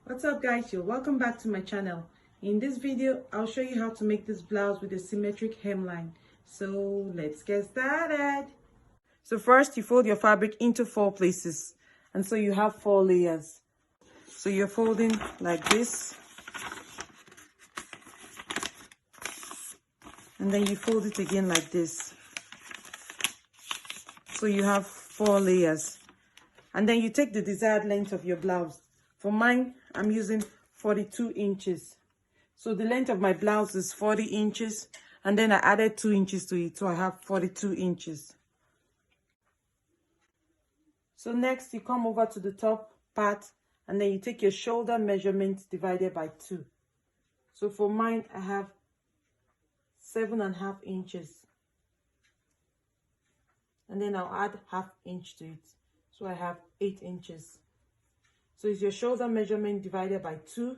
What's up guys, you're welcome back to my channel. In this video I'll show you how to make this blouse with a symmetric hemline. So let's get started. So first you fold your fabric into 4 places, and so you have 4 layers. So you're folding like this, and then you fold it again like this. So you have 4 layers, and then you take the desired length of your blouse. For mine, I'm using 42 inches. So the length of my blouse is 40 inches, and then I added 2 inches to it, so I have 42 inches. So next you come over to the top part, and then you take your shoulder measurement divided by 2. So for mine, I have 7.5 inches. And then I'll add ½ inch to it. So I have 8 inches. So it's your shoulder measurement divided by 2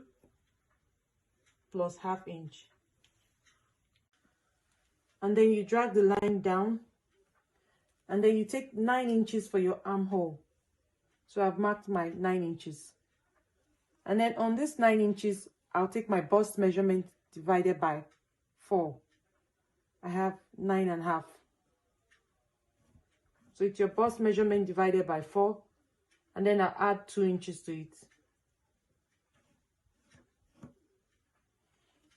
plus ½ inch. And then you drag the line down. And then you take 9 inches for your armhole. So I've marked my 9 inches. And then on this 9 inches, I'll take my bust measurement divided by 4. I have 9.5. So it's your bust measurement divided by 4. And then I'll add 2 inches to it.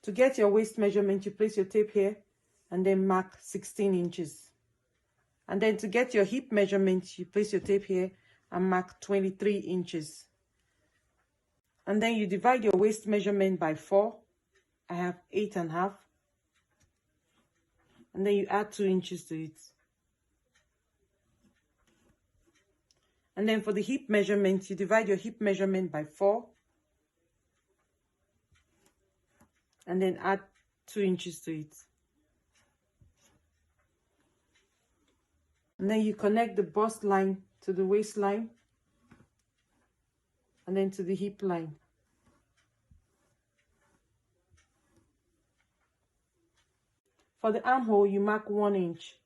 To get your waist measurement, you place your tape here and then mark 16 inches. And then to get your hip measurement, you place your tape here and mark 23 inches. And then you divide your waist measurement by 4. I have 8.5. And then you add 2 inches to it. And then for the hip measurement, you divide your hip measurement by 4. And then add 2 inches to it. And then you connect the bust line to the waistline. And then to the hip line. For the armhole, you mark 1 inch.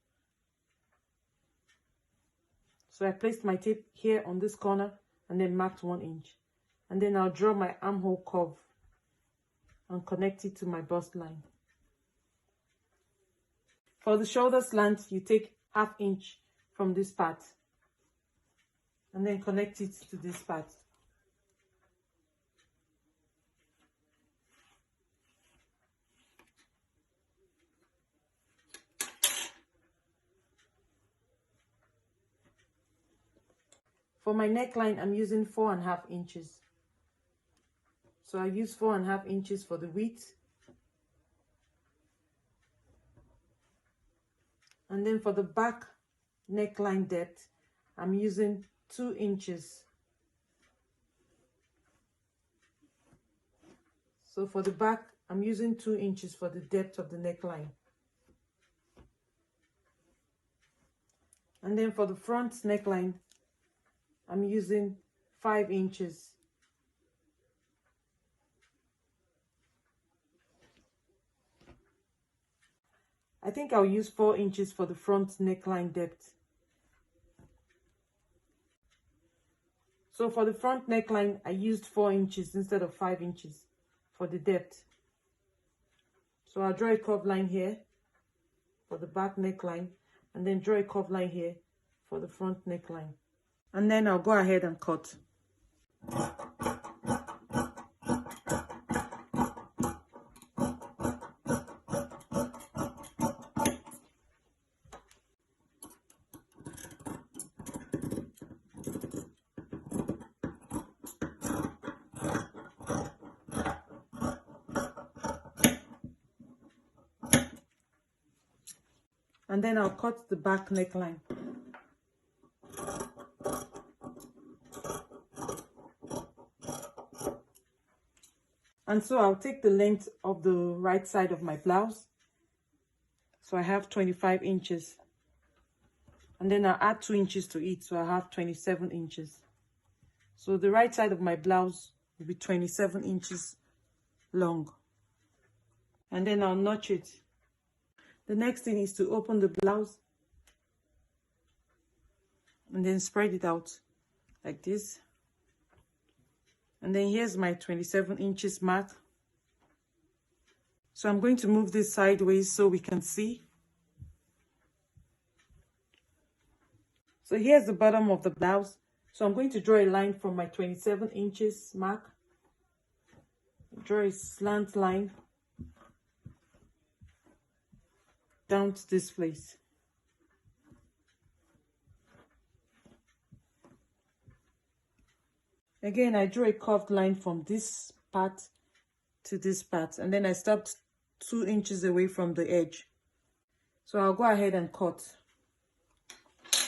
So I placed my tape here on this corner and then marked 1 inch. And then I'll draw my armhole curve and connect it to my bust line. For the shoulder slant, you take ½ inch from this part and then connect it to this part. For my neckline, I'm using 4.5 inches. So I use 4.5 inches for the width. And then for the back neckline depth, I'm using 2 inches. So for the back, I'm using 2 inches for the depth of the neckline. And then for the front neckline, I'm using 5 inches. I think I'll use 4 inches for the front neckline depth. So for the front neckline, I used 4 inches instead of 5 inches for the depth. So I'll draw a curved line here for the back neckline, and then draw a curved line here for the front neckline. And then I'll go ahead and cut. And then I'll cut the back neckline. And so I'll take the length of the right side of my blouse. So I have 25 inches. And then I'll add 2 inches to it, so I have 27 inches. So the right side of my blouse will be 27 inches long. And then I'll notch it. The next thing is to open the blouse and then spread it out like this. And then here's my 27 inches mark. So I'm going to move this sideways so we can see. So here's the bottom of the blouse. So I'm going to draw a line from my 27 inches mark. Draw a slant line down to this place. Again, I drew a curved line from this part to this part, and then I stopped 2 inches away from the edge. So I'll go ahead and cut.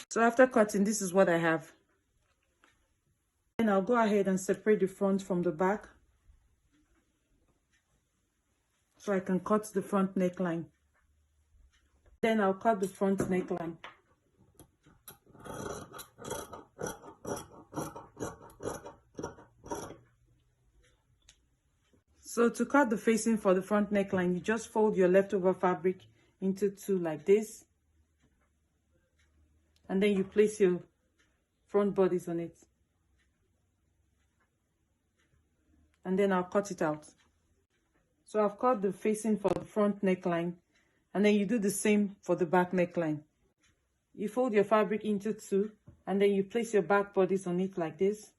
So after cutting, this is what I have. Then I'll go ahead and separate the front from the back so I can cut the front neckline. Then I'll cut the front neckline. So to cut the facing for the front neckline, you just fold your leftover fabric into 2 like this. And then you place your front bodice on it. And then I'll cut it out. So I've cut the facing for the front neckline. And then you do the same for the back neckline. You fold your fabric into 2. And then you place your back bodice on it like this.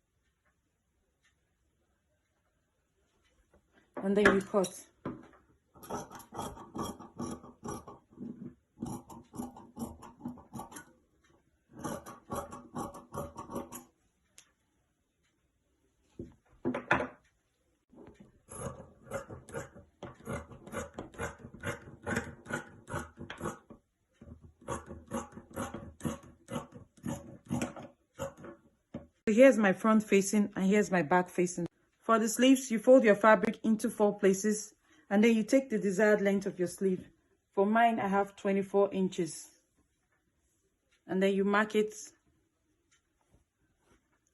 And then you cut. So here's my front facing and here's my back facing. For the sleeves, you fold your fabric into 4 places and then you take the desired length of your sleeve. For mine, I have 24 inches. And then you mark it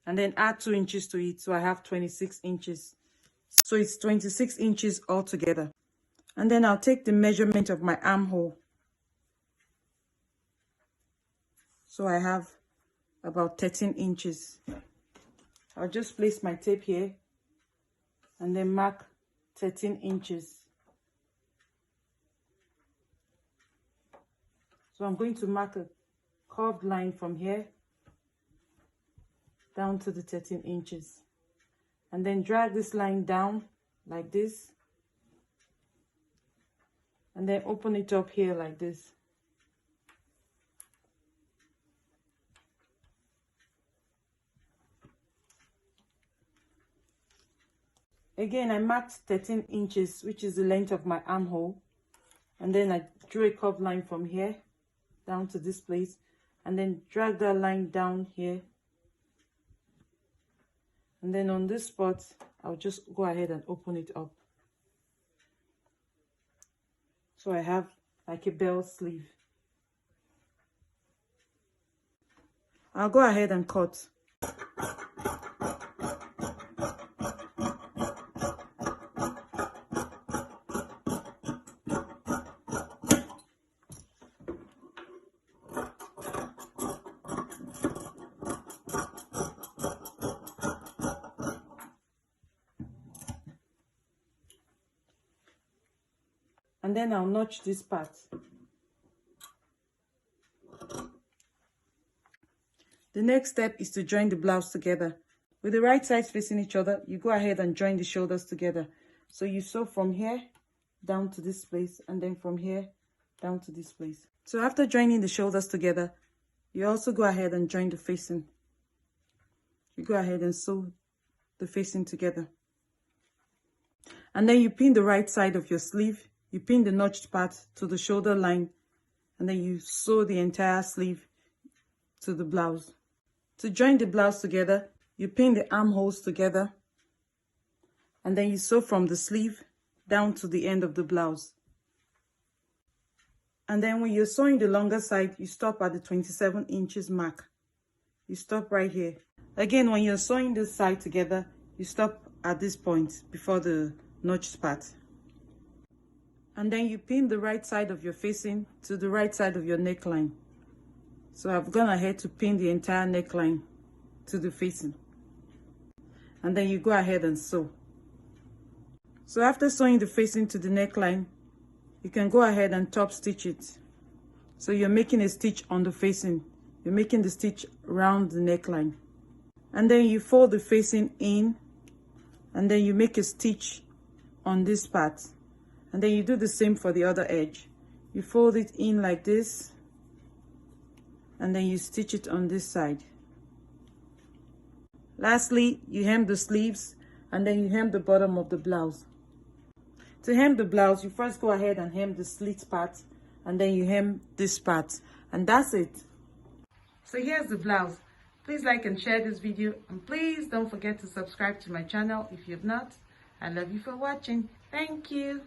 and then add 2 inches to it. So I have 26 inches. So it's 26 inches altogether. And then I'll take the measurement of my armhole. So I have about 13 inches. I'll just place my tape here and then mark 13 inches. So I'm going to mark a curved line from here down to the 13 inches. And then drag this line down like this. And then open it up here like this. Again, I marked 13 inches, which is the length of my armhole. And then I drew a curved line from here down to this place. And then drag that line down here. And then on this spot, I'll just go ahead and open it up. So I have like a bell sleeve. I'll go ahead and cut. And then I'll notch this part. The next step is to join the blouse together. With the right sides facing each other, you go ahead and join the shoulders together. So you sew from here down to this place, and then from here down to this place. So after joining the shoulders together, you also go ahead and join the facing. You go ahead and sew the facing together. And then you pin the right side of your sleeve. You pin the notched part to the shoulder line, and then you sew the entire sleeve to the blouse. To join the blouse together, you pin the armholes together, and then you sew from the sleeve down to the end of the blouse. And then when you're sewing the longer side, you stop at the 27 inches mark. You stop right here. Again, when you're sewing this side together, you stop at this point before the notched part. And then you pin the right side of your facing to the right side of your neckline. So I've gone ahead to pin the entire neckline to the facing. and then you go ahead and sew. So after sewing the facing to the neckline, you can go ahead and top stitch it. So you're making a stitch on the facing, you're making the stitch around the neckline, and then you fold the facing in, and then you make a stitch on this part, and then you do the same for the other edge. You fold it in like this, and then you stitch it on this side. Lastly, you hem the sleeves, and then you hem the bottom of the blouse. To hem the blouse, you first go ahead and hem the slit part, and then you hem this part, and that's it. So here's the blouse. Please like and share this video, and please don't forget to subscribe to my channel if you've not. I love you for watching. Thank you.